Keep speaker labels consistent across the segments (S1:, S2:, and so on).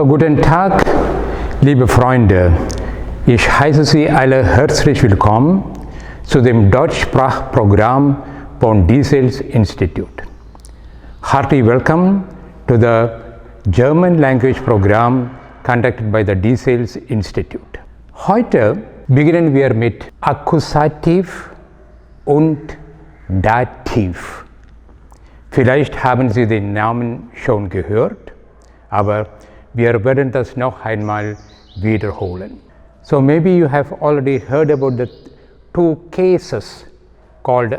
S1: Guten Tag, liebe Freunde. Ich heiße Sie alle herzlich willkommen zu dem Deutschsprachprogramm von Diesels Institute. Hearty welcome to the German language program conducted by the Diesels Institute. Heute beginnen wir mit Akkusativ und Dativ. Vielleicht haben Sie den Namen schon gehört, aber wir werden das noch einmal wiederholen. So maybe you have already heard about the two cases called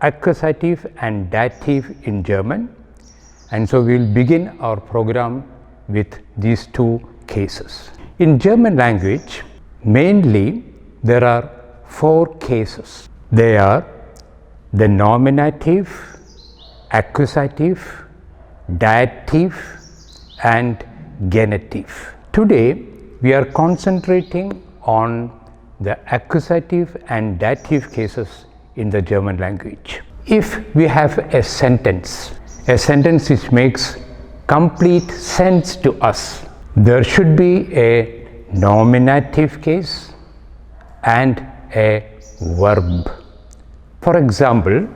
S1: accusative and dative in German, and so we will begin our program with these two cases. In German language, mainly there are four cases. They are the nominative, accusative, dative and genitive. Today we are concentrating on the accusative and dative cases in the German language. If we have a sentence which makes complete sense to us, there should be a nominative case and a verb. For example,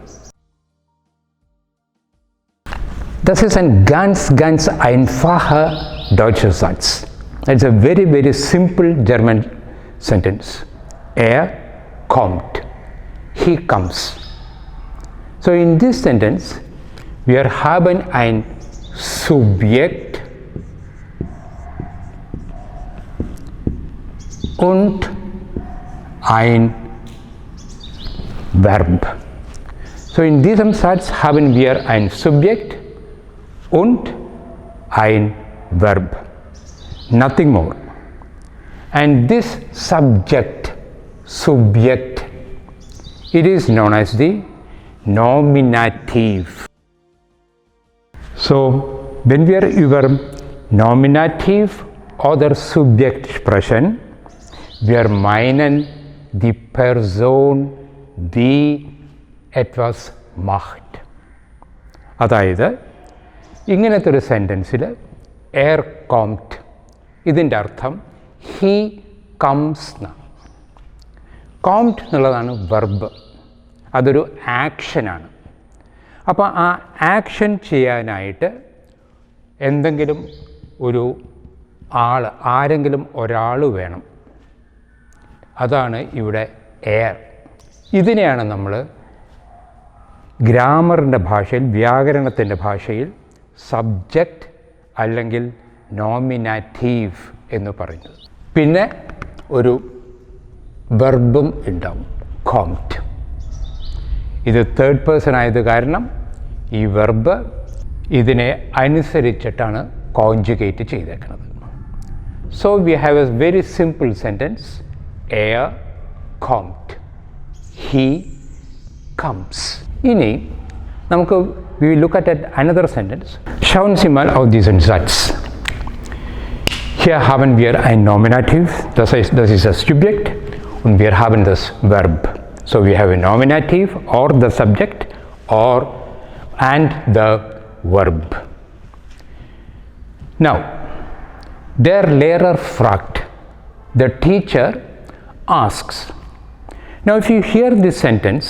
S1: das ist ein ganz einfacher deutscher Satz. It's a very simple German sentence. Er kommt. He comes. So in this sentence, wir haben ein Subjekt und ein Verb. So in diesem Satz haben wir ein Subjekt und ein Verb. Nothing more. And this subject, it is known as the nominative. So wenn wir über Nominativ oder Subjekt sprechen, wir meinen die Person, die etwas macht. അതായത് ഇങ്ങനത്തെ ഒരു സെൻറ്റൻസിൽ എർ കോംറ്റ്, ഇതിൻ്റെ അർത്ഥം he comes എന്നാണ്. കോംറ്റ് എന്നുള്ളതാണ് verb, അതൊരു ആക്ഷനാണ്. അപ്പോൾ ആ ആക്ഷൻ ചെയ്യാനായിട്ട് എന്തെങ്കിലും ഒരു ആരെങ്കിലും ഒരാൾ വേണം. അതാണ് ഇവിടെ എയർ. ഇതിനെയാണ് നമ്മൾ ഗ്രാമറിൻ്റെ ഭാഷയിൽ, വ്യാകരണത്തിൻ്റെ ഭാഷയിൽ സബ്ജക്റ്റ് അല്ലെങ്കിൽ നോമിനാറ്റീവ് എന്ന് പറയുന്നത്. പിന്നെ ഒരു വെർബും ഉണ്ടാവും, കോംറ്റ്. ഇത് തേർഡ് പേഴ്സൺ ആയത് കാരണം ഈ വെർബ് ഇതിനെ അനുസരിച്ചിട്ടാണ് കോൺജുഗേറ്റ് ചെയ്തേക്കുന്നത്. So we have a very simple sentence, എയർ കോംറ്റ്, ഹീ കംസ്. ഇനി നമുക്ക് we will look at another sentence. Schauen Sie mal auf diesen Satz. Hier haben wir ein Nominativ, das heißt, das ist das Subjekt, und wir haben das Verb. So we have a nominative or the subject and the verb. Now, der Lehrer fragt, the teacher asks. Now if you hear this sentence,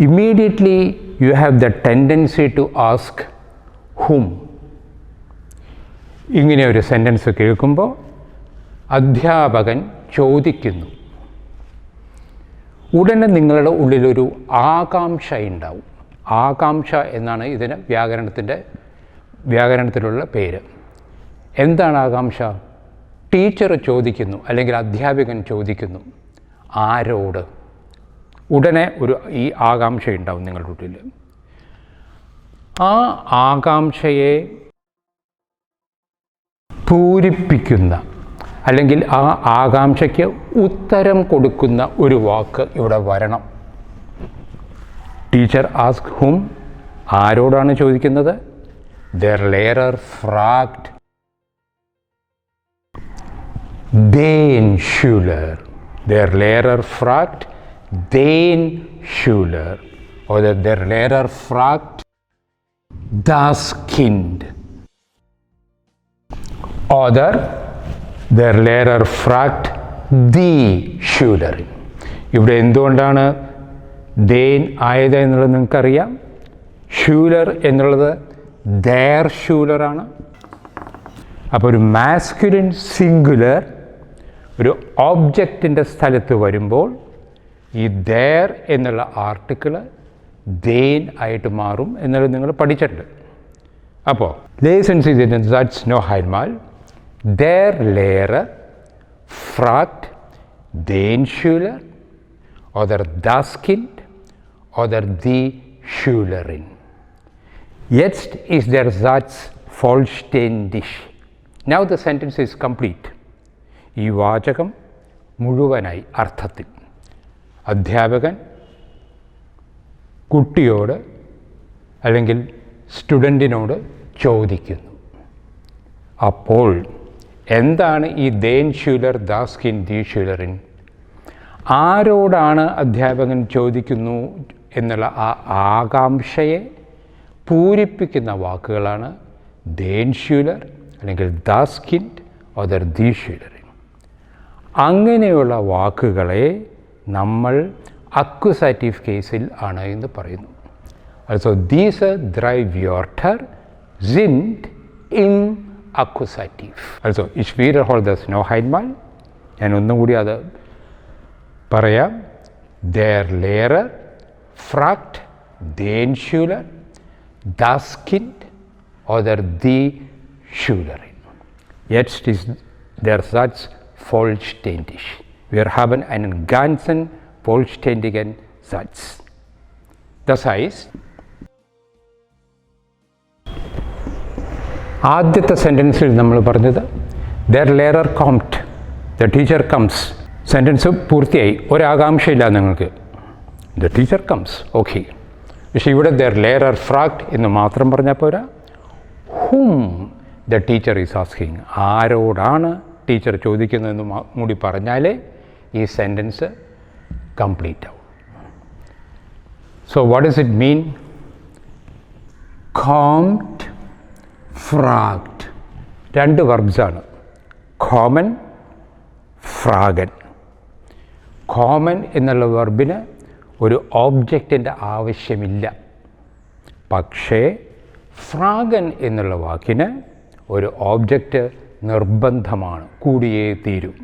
S1: immediately you have the tendency to ask whom. ഇങ്ങനെ ഒരു sentence കേൾക്കുമ്പോൾ അധ്യാപകൻ ചോദിക്കുന്നു, ഉടനെ നിങ്ങളുടെ ഉള്ളിലൊരു ആകാംക്ഷ ഉണ്ടാവും. ആകാംക്ഷ എന്നാണ് ഇതിന് വ്യാകരണത്തിലുള്ള പേര്. എന്താണ് ആകാംക്ഷ? ടീച്ചർ ചോദിക്കുന്നു അല്ലെങ്കിൽ അധ്യാപകൻ ചോദിക്കുന്നു, ആരോട്? ഉടനെ ഈ ആകാംക്ഷ ഉണ്ടാവും നിങ്ങളുടെ ഉള്ളിൽ. ആ ആകാംക്ഷയെ പൂരിപ്പിക്കുന്ന അല്ലെങ്കിൽ ആ ആകാംക്ഷയ്ക്ക് ഉത്തരം കൊടുക്കുന്ന ഒരു വാക്ക് ഇവിടെ വരണം. ടീച്ചർ ആസ്ക് ഹും, ആരോടാണ് ചോദിക്കുന്നത്? ദർ ലെയറർ ഫ്രാഗ്ഡ് den Schüler. Der Lehrer fragt den Schüler. Oder der Lehrer fragt das Kind. Oder der Lehrer fragt die Schülerin. ഇവിടെ എന്തുകൊണ്ടാണ് den ആയത് എന്നുള്ളത് നിങ്ങൾക്കറിയാം. ഷൂലർ എന്നുള്ളത് their ഷൂലർ ആണ്. അപ്പോൾ ഒരു മാസ്കുലിൻ സിംഗുലർ ഒരു ഓബ്ജക്റ്റിൻ്റെ സ്ഥലത്ത് വരുമ്പോൾ ഈ their എന്നുള്ള ആർട്ടിക്കിൾ den ആയിട്ട് മാറും എന്നുള്ളത് നിങ്ങൾ പഠിച്ചിട്ടുണ്ട്. അപ്പോൾ lesen Sie den Satz noch einmal. Der Lehrer fragt den Schüler oder das Kind oder die Schülerin. Jetzt ist der Satz vollständig. Now the sentence is complete. ഈ വാചകം മുഴുവനായി അർത്ഥത്തിൽ. അധ്യാപകൻ കുട്ടിയോട് അല്ലെങ്കിൽ സ്റ്റുഡൻറ്റിനോട് ചോദിക്കുന്നു. അപ്പോൾ എന്താണ് ഈ den Schüler, das Kind, die Schülerin? ആരോടാണ് അധ്യാപകൻ ചോദിക്കുന്നു എന്നുള്ള ആ ആകാംക്ഷയെ പൂരിപ്പിക്കുന്ന വാക്കുകളാണ് den Schüler അല്ലെങ്കിൽ das Kind oder die Schülerin. അങ്ങനെയുള്ള വാക്കുകളെ നമ്മൾ അക്വസാറ്റീവ് കേസിൽ ആണ് എന്ന് പറയുന്നു. Also diese drei Wörter sind im Akkusativ. Also ich wiederhole das noch einmal. ഞാൻ ഒന്നും കൂടി അത് പറയാം. Der Lehrer fragt den Schüler, das Kind oder die Schülerin. Jetzt ist der Satz vollständig. Wir haben einen ganzen vollständigen Satz. Das heißt, ആദ്യത്തെ സെൻറ്റൻസിൽ നമ്മൾ പറഞ്ഞത് der Lehrer kommt, the teacher comes. Sentence പൂർത്തിയായി, ഒരാകാംക്ഷയില്ല നിങ്ങൾക്ക്. the teacher comes, okay. പക്ഷേ ഇവിടെ der Lehrer fragt എന്ന് മാത്രം പറഞ്ഞാൽ പോരാ. whom the teacher is asking, ആരോടാണ് ടീച്ചർ ചോദിക്കുന്നതെന്ന് കൂടി പറഞ്ഞാലേ ഈ സെൻറ്റൻസ് കംപ്ലീറ്റ് ആവും. So what does it mean? Kommt, fragt. രണ്ട് വെർബ്സാണ്, കോമൻ, ഫ്രാഗൻ. കോമൻ എന്നുള്ള വെർബിന് ഒരു ഓബ്ജക്റ്റിൻ്റെ ആവശ്യമില്ല. പക്ഷേ ഫ്രാഗൻ എന്നുള്ള വാക്കിന് ഒരു ഓബ്ജക്റ്റ് നിർബന്ധമാണ്, കൂടിയേ തീരും.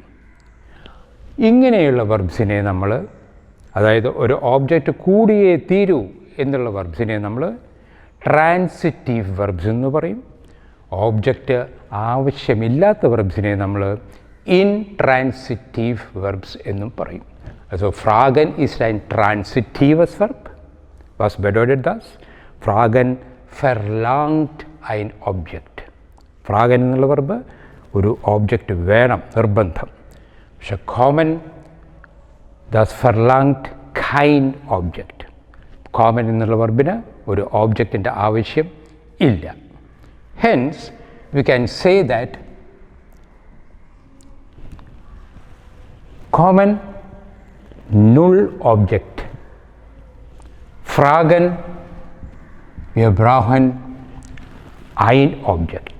S1: ഇങ്ങനെയുള്ള വെർബ്സിനെ നമ്മൾ, അതായത് ഒരു ഓബ്ജക്റ്റ് കൂടിയേ തീരൂ എന്നുള്ള വെർബ്സിനെ നമ്മൾ ട്രാൻസിറ്റീവ് വെർബ്സ് എന്ന് പറയും. ഓബ്ജക്റ്റ് ആവശ്യമില്ലാത്ത വെർബ്സിനെ നമ്മൾ ഇൻട്രാൻസിറ്റീവ് വെർബ്സ് എന്നും പറയും. Also fragen ist ein transitives Verb. Was bedeutet das? Fragen verlangt ein Objekt. Fragen എന്നുള്ള വെർബ് ഒരു ഓബ്ജക്റ്റ് വേണം, നിർബന്ധം. പക്ഷെ common, das verlangt kein Objekt. common എന്നുള്ള വെർബിന് ഒരു ഓബ്ജക്റ്റിൻ്റെ ആവശ്യം ഇല്ല. Hence we can say that common null Objekt. Fragen, wir brauchen ein Objekt.